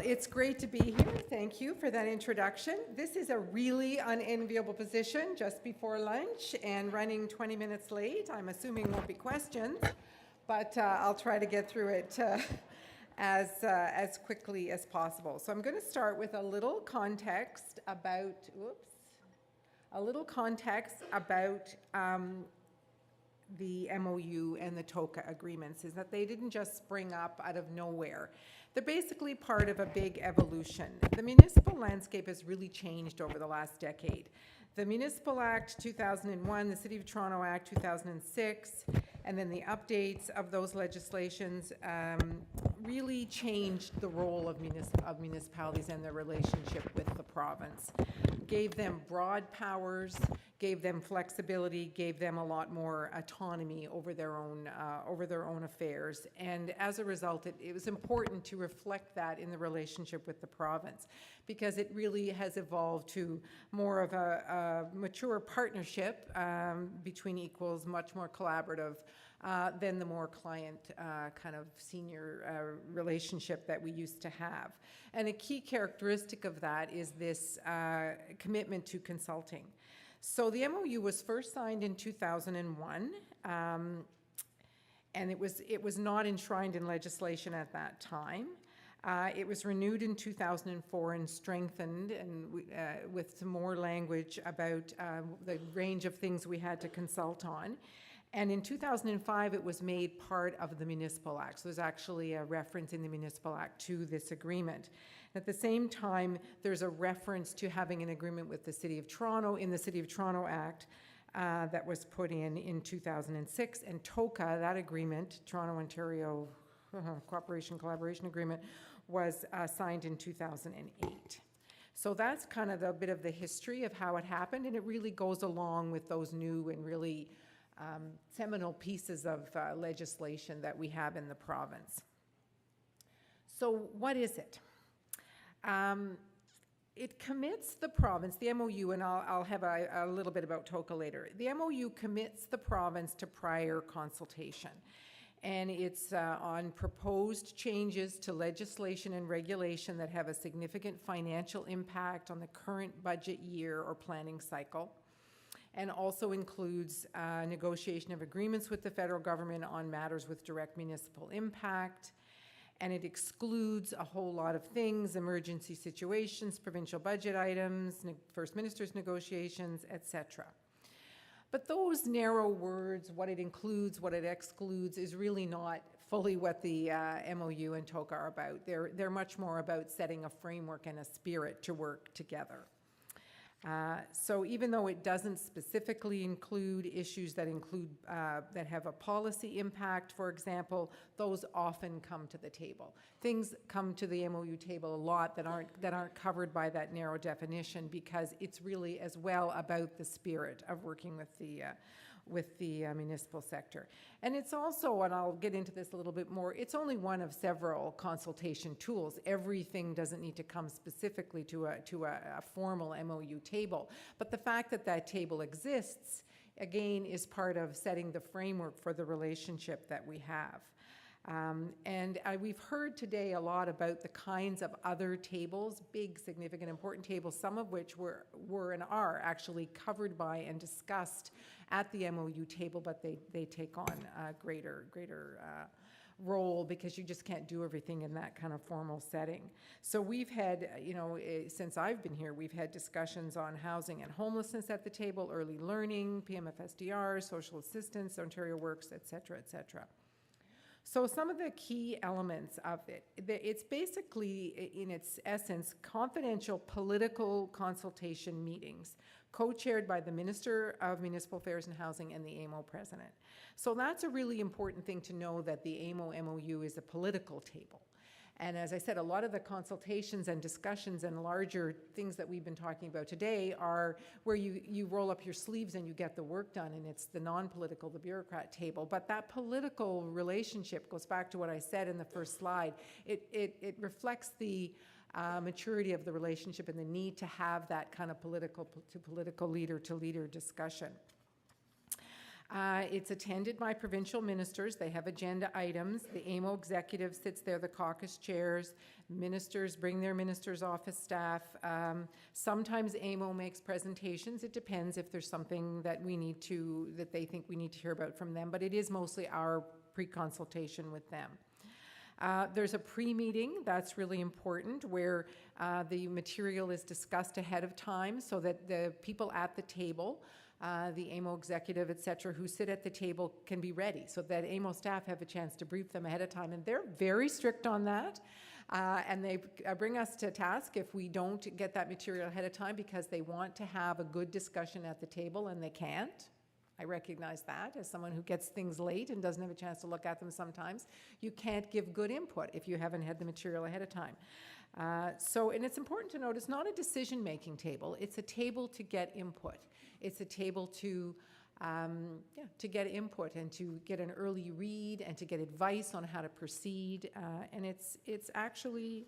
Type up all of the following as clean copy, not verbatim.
it's great to be here. Thank you for that introduction. This is a really unenviable position just before lunch and running 20 minutes late. I'm assuming won't be questions, but I'll try to get through it as quickly as possible. So I'm going to start with a little context about, the MOU and the TOCCA agreements, is that they didn't just spring up out of nowhere. They're basically part of a big evolution. The municipal landscape has really changed over the last decade. The Municipal Act 2001, the City of Toronto Act 2006, and then the updates of those legislations really changed the role of municipalities and their relationship with the province. Gave them broad powers, gave them flexibility, gave them a lot more autonomy over their own affairs. And as a result, it was important to reflect that in the relationship with the province, because it really has evolved to more of a mature partnership between equals, much more collaborative than the more client kind of senior relationship that we used to have. And a key characteristic of that is this commitment to consulting. So the MOU was first signed in 2001, and it was not enshrined in legislation at that time. It was renewed in 2004 and strengthened, and with some more language about the range of things we had to consult on. And in 2005, it was made part of the Municipal Act. So there's actually a reference in the Municipal Act to this agreement. At the same time, there's a reference to having an agreement with the City of Toronto in the City of Toronto Act that was put in 2006. And TOCCA, that agreement, Toronto-Ontario Collaboration Agreement, was signed in 2008. So that's kind of a bit of the history of how it happened, and it really goes along with those new and really seminal pieces of legislation that we have in the province. So what is it? It commits the province, the MOU, and I'll have a little bit about TOCCA later. The MOU commits the province to prior consultation, and it's on proposed changes to legislation and regulation that have a significant financial impact on the current budget year or planning cycle, and also includes negotiation of agreements with the federal government on matters with direct municipal impact. And it excludes a whole lot of things: emergency situations, provincial budget items, First Minister's negotiations, etc. But those narrow words, what it includes, what it excludes, is really not fully what the MOU and TOCCA are about. They're much more about setting a framework and a spirit to work together. So even though it doesn't specifically include issues that have a policy impact, for example, those often come to the table. Things come to the MOU table a lot that aren't covered by that narrow definition, because it's really as well about the spirit of working with the municipal sector. And it's also, and I'll get into this a little bit more, it's only one of several consultation tools. Everything doesn't need to come specifically to a formal MOU table. But the fact that that table exists, again, is part of setting the framework for the relationship that we have. And we've heard today a lot about the kinds of other tables, big, significant, important tables, some of which were and are actually covered by and discussed at the MOU table, but they take on a greater role, because you just can't do everything in that kind of formal setting. So we've had, since I've been here, we've had discussions on housing and homelessness at the table, early learning, PMFSDR, social assistance, Ontario Works, et cetera, et cetera. So some of the key elements of it, it's basically, in its essence, confidential political consultation meetings, co-chaired by the Minister of Municipal Affairs and Housing and the AMO President. So that's a really important thing to know, that the AMO MOU is a political table. And as I said, a lot of the consultations and discussions and larger things that we've been talking about today are where you roll up your sleeves and you get the work done, and it's the non-political, the bureaucrat table. But that political relationship goes back to what I said in the first slide. It reflects the maturity of the relationship and the need to have that kind of political leader to leader discussion. It's attended by provincial ministers. They have agenda items. The AMO executive sits there, the caucus chairs. Ministers bring their minister's office staff. Sometimes AMO makes presentations. It depends if there's something that that they think we need to hear about from them, but it is mostly our pre-consultation with them. There's a pre-meeting, that's really important, where the material is discussed ahead of time so that the people at the table, the AMO executive, et cetera, who sit at the table can be ready so that AMO staff have a chance to brief them ahead of time. And they're very strict on that. And they bring us to task if we don't get that material ahead of time because they want to have a good discussion at the table and they can't. I recognize that as someone who gets things late and doesn't have a chance to look at them sometimes. You can't give good input if you haven't had the material ahead of time. And it's important to note it's not a decision-making table. It's a table to get input. It's a table to get input and to get an early read and to get advice on how to proceed. And it's actually,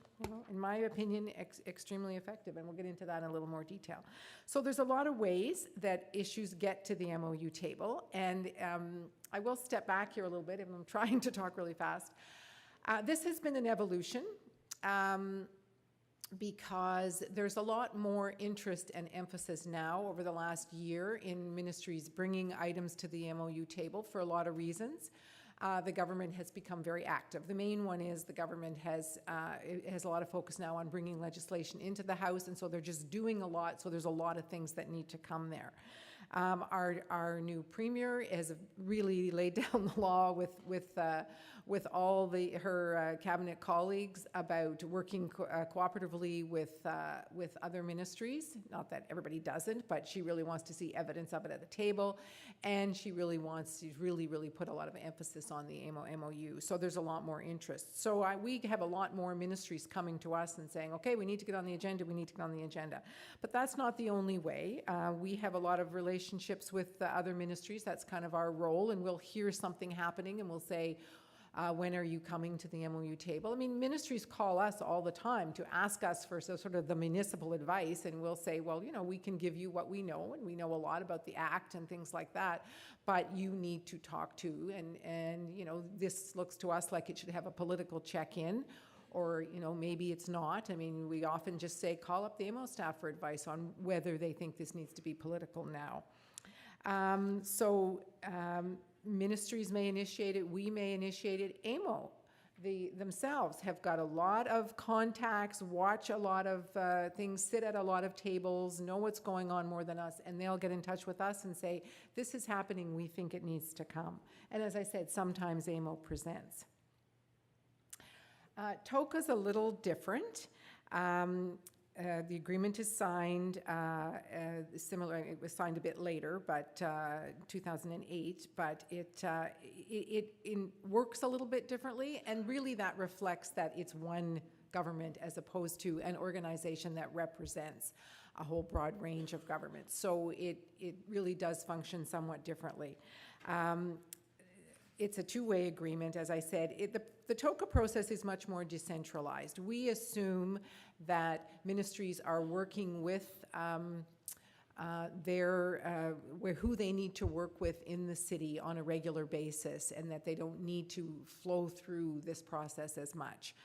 in my opinion, extremely effective. And we'll get into that in a little more detail. So there's a lot of ways that issues get to the MOU table. And I will step back here a little bit, and I'm trying to talk really fast. This has been an evolution. Because there's a lot more interest and emphasis now over the last year in ministries bringing items to the MOU table for a lot of reasons. The government has become very active. The main one is the government has a lot of focus now on bringing legislation into the House, and so they're just doing a lot, so there's a lot of things that need to come there. Our new premier has really laid down the law with all her cabinet colleagues about working cooperatively with other ministries. Not that everybody doesn't, but she really wants to see evidence of it at the table, and she really wants to really put a lot of emphasis on the MOU. So there's a lot more interest. So we have a lot more ministries coming to us and saying, okay, we need to get on the agenda, we need to get on the agenda. But that's not the only way. We have a lot of relationships with other ministries. That's kind of our role, and we'll hear something happening and we'll say, when are you coming to the MOU table? I mean, ministries call us all the time to ask us for sort of the municipal advice, and we'll say, well, we can give you what we know, and we know a lot about the Act and things like that, but you need to talk to, and this looks to us like it should have a political check-in, or, maybe it's not. I mean, we often just say, call up the AMO staff for advice on whether they think this needs to be political now. Ministries may initiate it, we may initiate it. AMO themselves have got a lot of contacts, watch a lot of things, sit at a lot of tables, know what's going on more than us, and they'll get in touch with us and say, this is happening, we think it needs to come. And as I said, sometimes AMO presents. TOCCA's a little different. The agreement is signed, similar, it was signed a bit later, but 2008, but it works a little bit differently, and really that reflects that it's one government as opposed to an organization that represents a whole broad range of governments. So it really does function somewhat differently. It's a two-way agreement, as I said. The TOCCA process is much more decentralized. We assume that ministries are working with who they need to work with in the city on a regular basis, and that they don't need to flow through this process as much.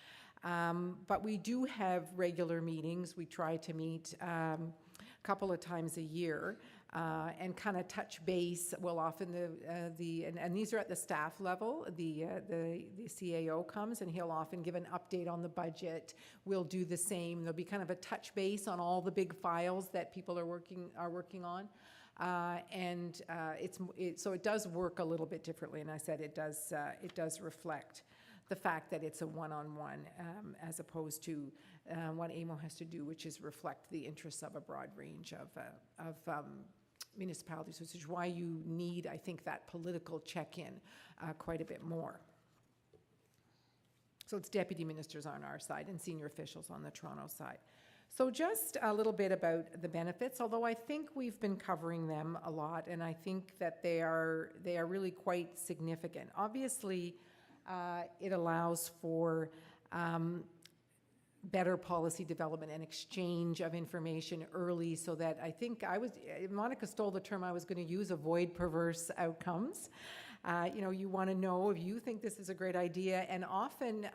But we do have regular meetings. We try to meet a couple of times a year. And kind of touch base. Well, often and these are at the staff level. The CAO comes and he'll often give an update on the budget. We'll do the same. There'll be kind of a touch base on all the big files that people are working on, so it does work a little bit differently. And I said it does reflect the fact that it's a one-on-one as opposed to what AMO has to do, which is reflect the interests of a broad range of municipalities, which is why you need, I think, that political check-in quite a bit more. So it's deputy ministers on our side and senior officials on the Toronto side. So just a little bit about the benefits, although I think we've been covering them a lot, and I think that they are really quite significant. Obviously, it allows for better policy development and exchange of information early, so that I think Monica stole the term I was going to use, avoid perverse outcomes. You want to know if you think this is a great idea, and often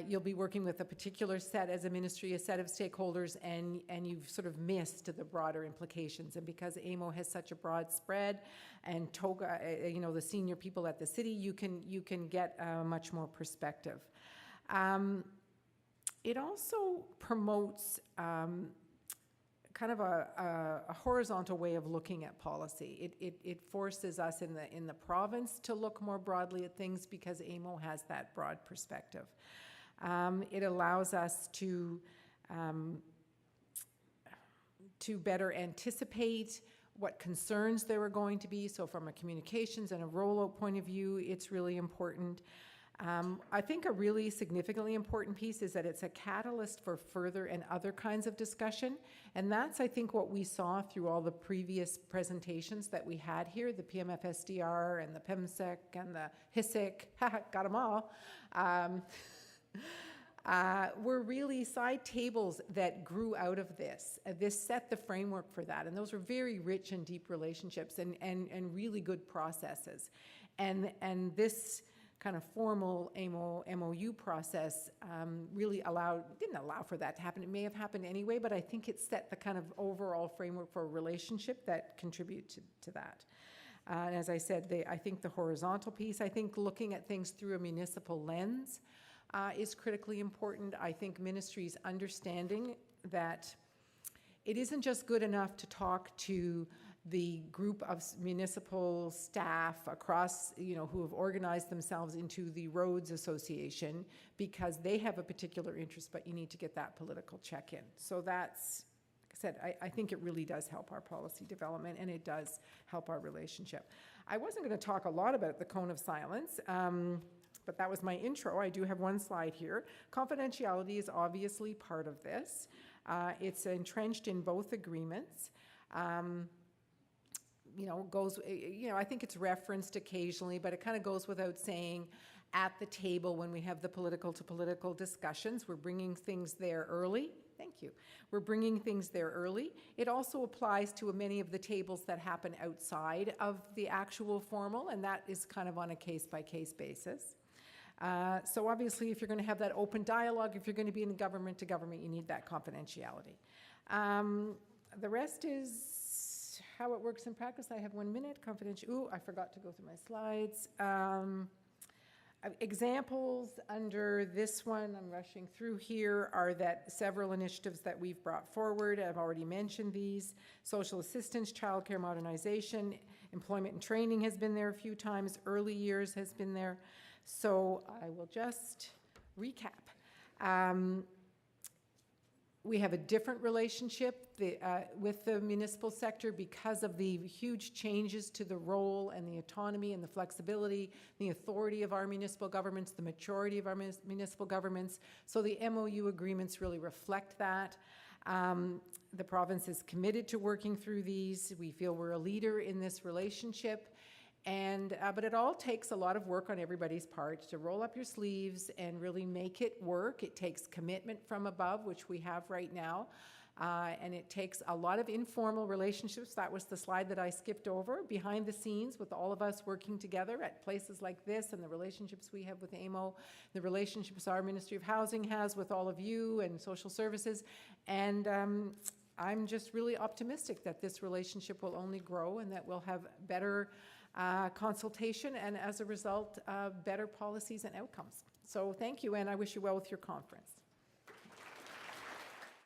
you'll be working with a particular set as a ministry, a set of stakeholders, and you've sort of missed the broader implications. And because AMO has such a broad spread, and TOCCA, the senior people at the city, you can get much more perspective. It also promotes kind of a horizontal way of looking at policy. It forces us in the province to look more broadly at things, because AMO has that broad perspective. It allows us to better anticipate what concerns there are going to be. So from a communications and a rollout point of view, it's really important. I think a really significantly important piece is that it's a catalyst for further and other kinds of discussion. And that's, I think, what we saw through all the previous presentations that we had here, the PMFSDR and the PEMSEC and the HSIC, got them all, were really side tables that grew out of this. This set the framework for that. And those were very rich and deep relationships and really good processes. And this kind of formal MOU process really didn't allow for that to happen. It may have happened anyway, but I think it set the kind of overall framework for a relationship that contribute to that. And as I said, I think the horizontal piece, I think looking at things through a municipal lens is critically important. I think ministries understanding that it isn't just good enough to talk to the group of municipal staff across, who have organized themselves into the Roads Association because they have a particular interest, but you need to get that political check-in. So that's, like I said, I think it really does help our policy development, and it does help our relationship. I wasn't going to talk a lot about the cone of silence, but that was my intro. I do have one slide here. Confidentiality is obviously part of this. It's entrenched in both agreements. I think it's referenced occasionally, but it kind of goes without saying at the table when we have the political to political discussions. We're bringing things there early. Thank you. We're bringing things there early. It also applies to many of the tables that happen outside of the actual formal, and that is kind of on a case-by-case basis. So obviously, if you're going to have that open dialogue, if you're going to be in government to government, you need that confidentiality. The rest is how it works in practice. I have 1 minute. I forgot to go through my slides. Examples under this one, I'm rushing through here, are that several initiatives that we've brought forward. I've already mentioned these. Social assistance, childcare modernization, employment and training has been there a few times. Early years has been there. So I will just recap. We have a different relationship with the municipal sector because of the huge changes to the role and the autonomy and the flexibility, the authority of our municipal governments, the maturity of our municipal governments. So the MOU agreements really reflect that. The province is committed to working through these. We feel we're a leader in this relationship. But it all takes a lot of work on everybody's part to roll up your sleeves and really make it work. It takes commitment from above, which we have right now. And it takes a lot of informal relationships. That was the slide that I skipped over, behind the scenes with all of us working together at places like this, and the relationships we have with AMO, the relationships our Ministry of Housing has with all of you and social services. And I'm just really optimistic that this relationship will only grow and that we'll have better consultation, and as a result, better policies and outcomes. So thank you, and I wish you well with your conference.